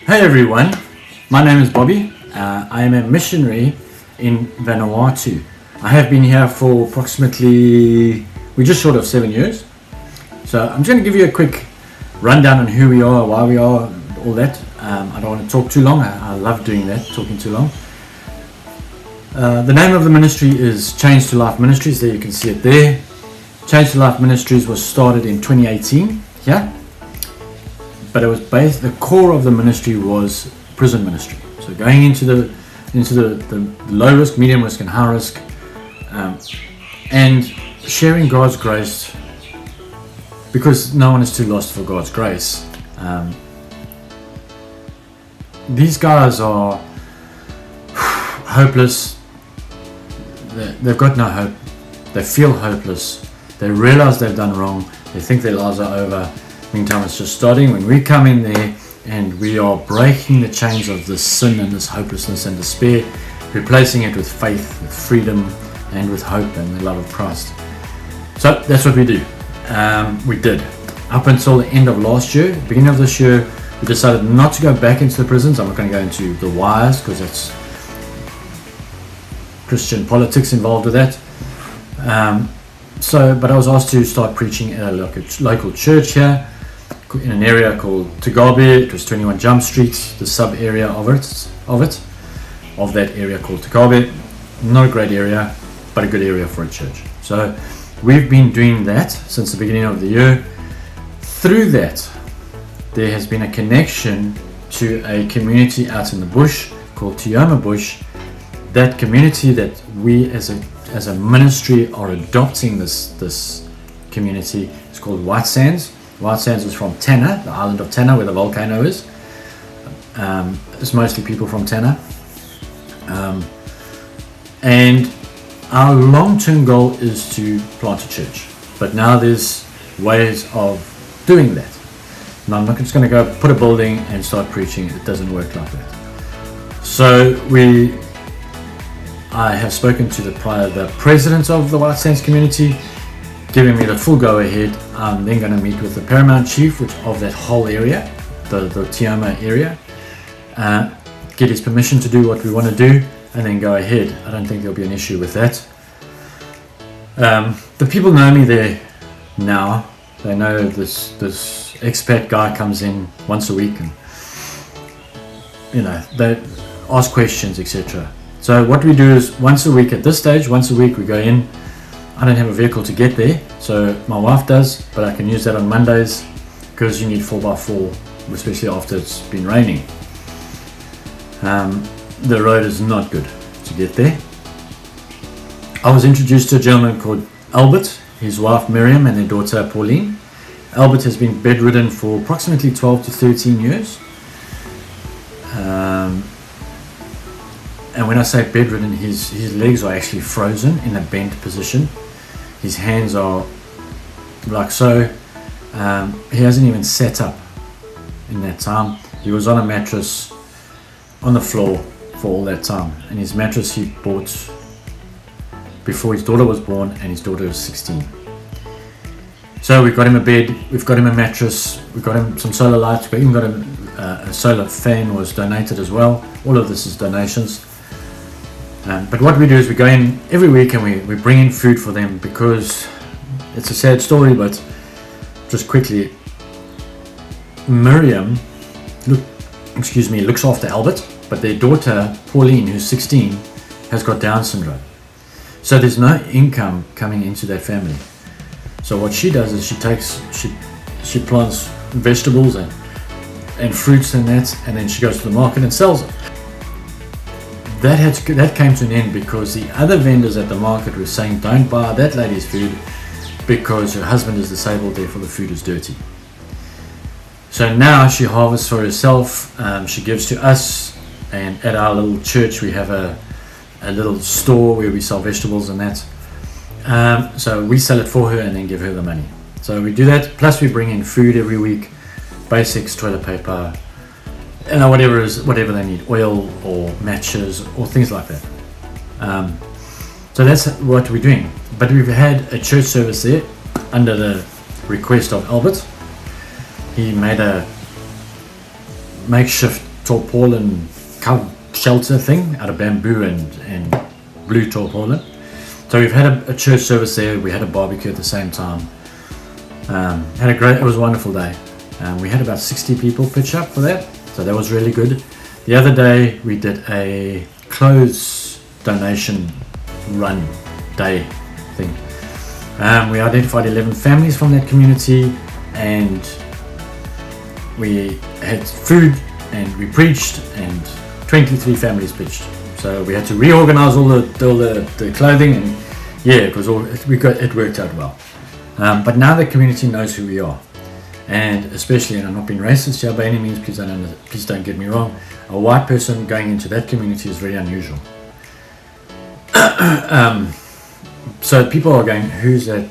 Hey everyone, my name is Bobby. I am a missionary in Vanuatu. I have been here for approximately, we're just short of 7 years. So I'm just going to give you a quick rundown on who we are, why we are, all that. I don't want to talk too long. I love doing that, talking too long. The name of the ministry is Change to Life Ministries. There you can see it there. Change to Life Ministries was started in 2018. Yeah. But it was based, the core of the ministry was prison ministry. So going into the low risk, medium risk and high risk, and sharing God's grace, because no one is too lost for God's grace. These guys are hopeless. They've got no hope. They feel hopeless. They realize they've done wrong. They think their lives are over. Meantime, it's just starting. When we come in there and we are breaking the chains of this sin and this hopelessness and despair, replacing it with faith, with freedom, and with hope and the love of Christ. So that's what we do. We did. Up until the end of last year, beginning of this year, we decided not to go back into the prisons. I'm not going to go into the wires because that's Christian politics involved with that. But I was asked to start preaching at a local church here in an area called Tegabe. It was 21 Jump Street, the sub area of that area called Tegabe. Not a great area, but a good area for a church. So we've been doing that since the beginning of the year. Through that, there has been a connection to a community out in the bush called Teoma Bush. That community that we as a ministry are adopting this community. It's called White Sands. White Sands is from Tanna, the island of Tanna where the volcano is. It's mostly people from Tanna. And our long-term goal is to plant a church. But now there's ways of doing that. Now I'm not just going to go put a building and start preaching. It doesn't work like that. So I have spoken to the president of the White Sands community, giving me the full go-ahead. I'm then going to meet with the paramount chief of that whole area, the Teoma area, get his permission to do what we want to do, and then go ahead. I don't think there'll be an issue with that. The people know me there now. They know this expat guy comes in once a week, and they ask questions, etc. So what we do is once a week we go in. I don't have a vehicle to get there, so my wife does, but I can use that on Mondays because you need 4x4, especially after it's been raining. The road is not good to get there. I was introduced to a gentleman called Albert, his wife Miriam and their daughter Pauline. Albert has been bedridden for approximately 12 to 13 years. And when I say bedridden, his legs are actually frozen in a bent position. His hands are like so. He hasn't even sat up in that time. He was on a mattress on the floor for all that time. And his mattress he bought before his daughter was born, and his daughter was 16. So we've got him a bed, we've got him a mattress, we've got him some solar lights, we've even got him a solar fan was donated as well. All of this is donations. But what we do is we go in every week and we bring in food for them, because it's a sad story, but just quickly, Miriam looks after Albert, but their daughter Pauline, who's 16, has got Down syndrome. So there's no income coming into that family. So what she does is she plants vegetables and fruits and that, and then she goes to the market and sells it. That came to an end because the other vendors at the market were saying, don't buy that lady's food because her husband is disabled, therefore the food is dirty. So now she harvests for herself, she gives to us, and at our little church we have a little store where we sell vegetables and that. So we sell it for her and then give her the money. So we do that, plus we bring in food every week, basics, toilet paper, whatever they need, oil or matches or things like that. So that's what we're doing. But we've had a church service there under the request of Albert. He made a makeshift tarpaulin shelter thing out of bamboo and blue tarpaulin. So we've had a church service there. We had a barbecue at the same time. It was a wonderful day. We had about 60 people pitch up for that, so that was really good. The other day we did a clothes donation run day thing. We identified 11 families from that community, and we had food, and we preached, and 23 families pitched. So we had to reorganize all the clothing, and yeah, it worked out well. But now the community knows who we are, and especially, and I'm not being racist here by any means, please don't get me wrong, a white person going into that community is very unusual. So people are going, who's that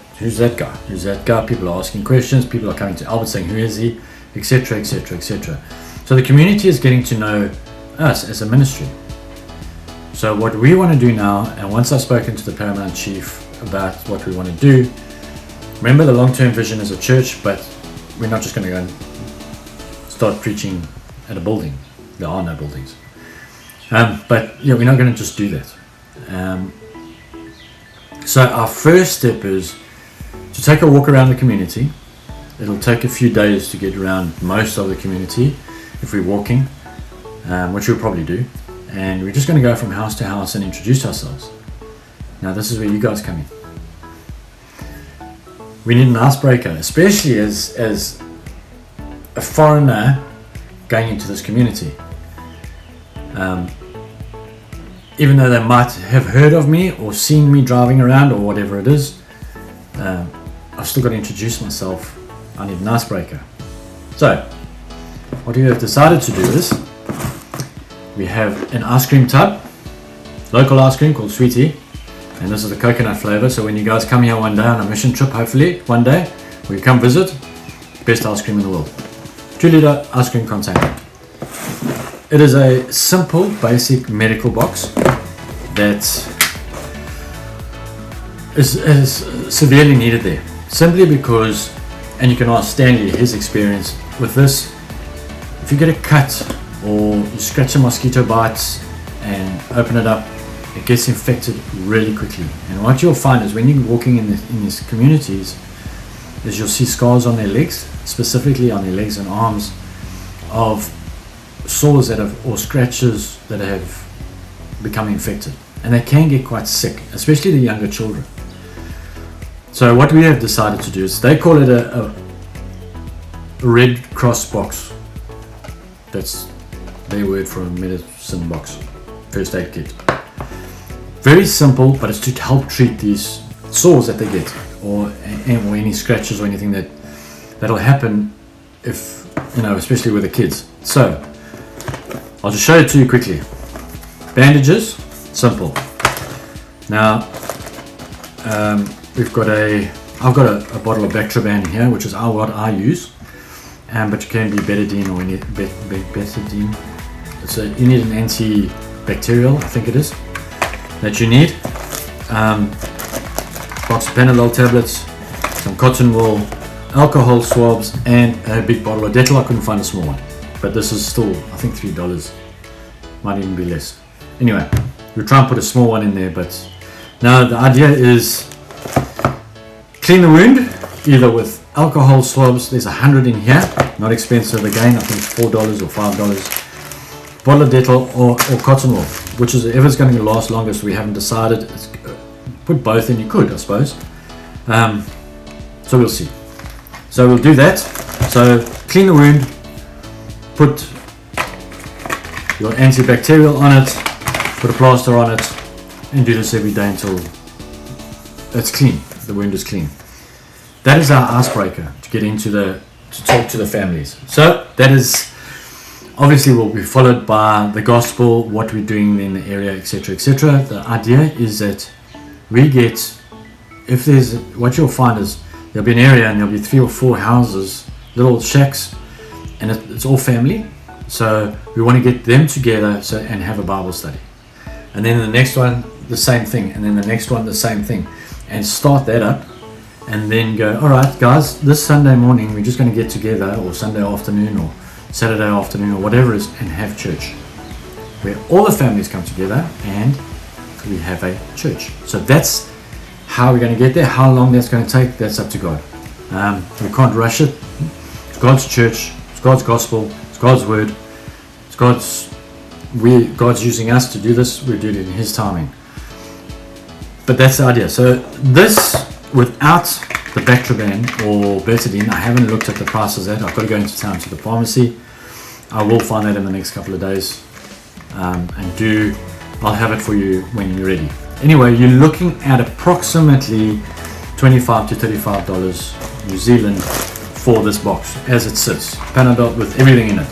guy? People are asking questions, people are coming to Albert saying, who is he, etc, etc, etc. So the community is getting to know us as a ministry. So what we want to do now, and once I've spoken to the paramount chief about what we want to do, remember the long-term vision is a church, but we're not just going to go and start preaching at a building. There are no buildings. But yeah, we're not going to just do that. So our first step is to take a walk around the community. It'll take a few days to get around most of the community if we're walking, which we'll probably do. And we're just going to go from house to house and introduce ourselves. Now this is where you guys come in. We need an icebreaker, especially as a foreigner going into this community. Even though they might have heard of me or seen me driving around or whatever it is, I've still got to introduce myself. I need an icebreaker. So, what we have decided to do is, we have an ice cream tub, local ice cream called Sweetie, and this is the coconut flavor. So when you guys come here one day on a mission trip, hopefully one day, or you come visit, best ice cream in the world. 2-liter ice cream container. It is a simple, basic medical box that is severely needed there. Simply because, and you can ask Stanley his experience with this, if you get a cut or you scratch a mosquito bite and open it up, it gets infected really quickly. And what you'll find is when you're walking in these communities, is you'll see scars on their legs, specifically on their legs and arms, of sores or scratches that have become infected, and they can get quite sick, especially the younger children. So what we have decided to do is, they call it a Red Cross box. That's their word for a medicine box, first aid kit. Very simple, but it's to help treat these sores that they get, or any scratches or anything that'll happen if, especially with the kids. So I'll just show it to you quickly. Bandages, simple. Now I've got a bottle of Bactroban in here, which is what I use, but you can be betadine or any betadine. So you need an antibacterial, I think it is, that you need. Box of Panadol tablets, some cotton wool, alcohol swabs, and a big bottle of Dettol. I couldn't find a small one, but this is still, I think, $3, might even be less. Anyway, we'll try and put a small one in there. But now the idea is clean the wound either with alcohol swabs. There's 100 in here, not expensive again, I think $4 or $5. Bottle of Dettol or cotton wool, which is whatever's going to last longest. We haven't decided. Put both in, you could, I suppose. So we'll see. So we'll do that. So clean the wound, put your antibacterial on it, put a plaster on it, and do this every day until it's clean. The wound is clean. That is our icebreaker to get into to talk to the families. So that is obviously will be followed by the gospel, what we're doing in the area, etc., etc. The idea is that we get, what you'll find is there'll be an area and there'll be 3 or 4 houses, little shacks, and it's all family. So we want to get them together and have a Bible study. And then the next one, the same thing. And then the next one, the same thing. And start that up. And then go, all right, guys, this Sunday morning, we're just going to get together, or Sunday afternoon, or Saturday afternoon or whatever it is, and have church where all the families come together and we have a church. So that's how we're going to get there. How long that's going to take, that's up to God. We can't rush it. It's God's church, it's God's gospel, it's God's word, it's God's using us to do this. We do it in His timing. But that's the idea. So this, without the Bactroban or betadine, I haven't looked at the prices yet. I've got to go into town to the pharmacy. I will find that in the next couple of days, I'll have it for you when you're ready. Anyway, you're looking at approximately $25 to $35 New Zealand for this box as it sits, Panadol with everything in it,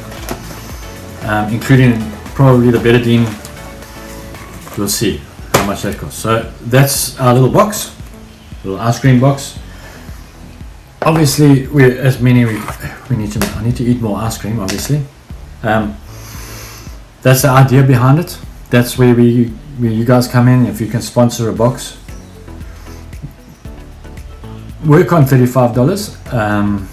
including probably the betadine. We'll see how much that costs. So that's our little box, little ice cream box. Obviously, I need to eat more ice cream. Obviously, that's the idea behind it. That's where you guys come in. If you can sponsor a box, work on $35.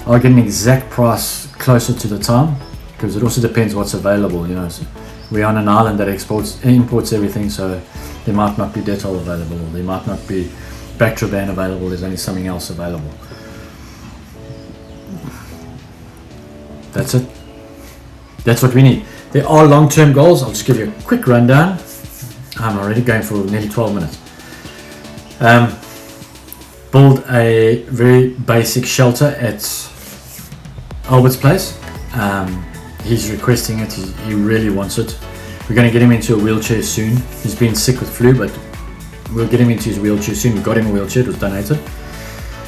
I'll get an exact price closer to the time, because it also depends what's available. So we're on an island that imports everything, so there might not be Dettol available, or there might not be Bactroban available. There's only something else available. That's it. That's what we need. There are long-term goals. I'll just give you a quick rundown. I'm already going for nearly 12 minutes. Build a very basic shelter at Albert's place. He's requesting it. He really wants it. We're going to get him into a wheelchair soon. He's been sick with flu, but we'll get him into his wheelchair soon. We got him a wheelchair. It was donated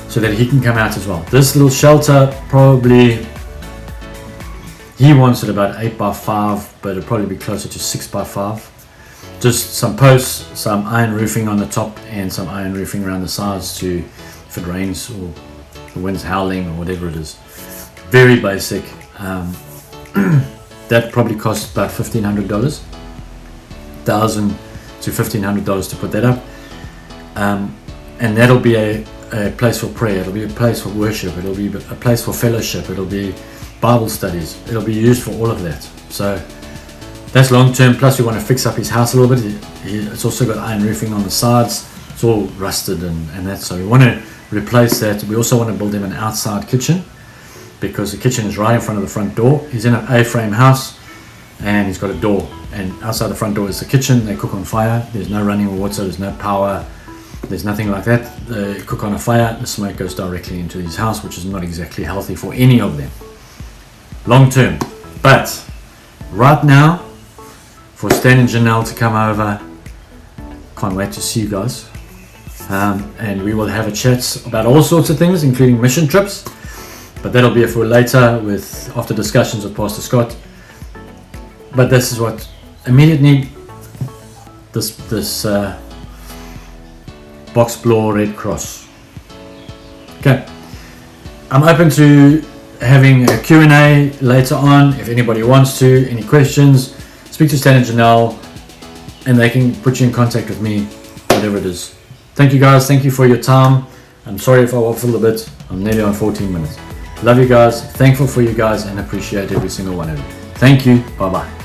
so that he can come out as well. This little shelter, probably he wants it about 8x5, but it'll probably be closer to 6x5. Just some posts, some iron roofing on the top, and some iron roofing around the sides to, if it rains or the wind's howling or whatever it is. Very basic. That probably costs about $1,500, $1,000 to $1,500 to put that up. And that'll be a place for prayer. It'll be a place for worship. It'll be a place for fellowship. It'll be Bible studies. It'll be used for all of that. So that's long term. Plus, we want to fix up his house a little bit. It's also got iron roofing on the sides. It's all rusted and that. So we want to replace that. We also want to build him an outside kitchen, because the kitchen is right in front of the front door. He's in an A-frame house and he's got a door, and outside the front door is the kitchen. They cook on fire. There's no running water, there's no power, there's nothing like that. They cook on a fire. The smoke goes directly into his house, which is not exactly healthy for any of them long term. But right now, for Stan and Janelle to come over, can't wait to see you guys, and we will have a chat about all sorts of things, including mission trips. But that'll be for later, after discussions with Pastor Scott. But this is what immediate need. This Box Blue Red Cross. Okay, I'm open to having a Q&A later on if anybody wants to. Any questions, speak to Stan and Janelle, and they can put you in contact with me, whatever it is. Thank you guys. Thank you for your time. I'm sorry if I waffled a bit. I'm nearly on 14 minutes. Love you guys, thankful for you guys, and appreciate every single one of you. Thank you, bye bye.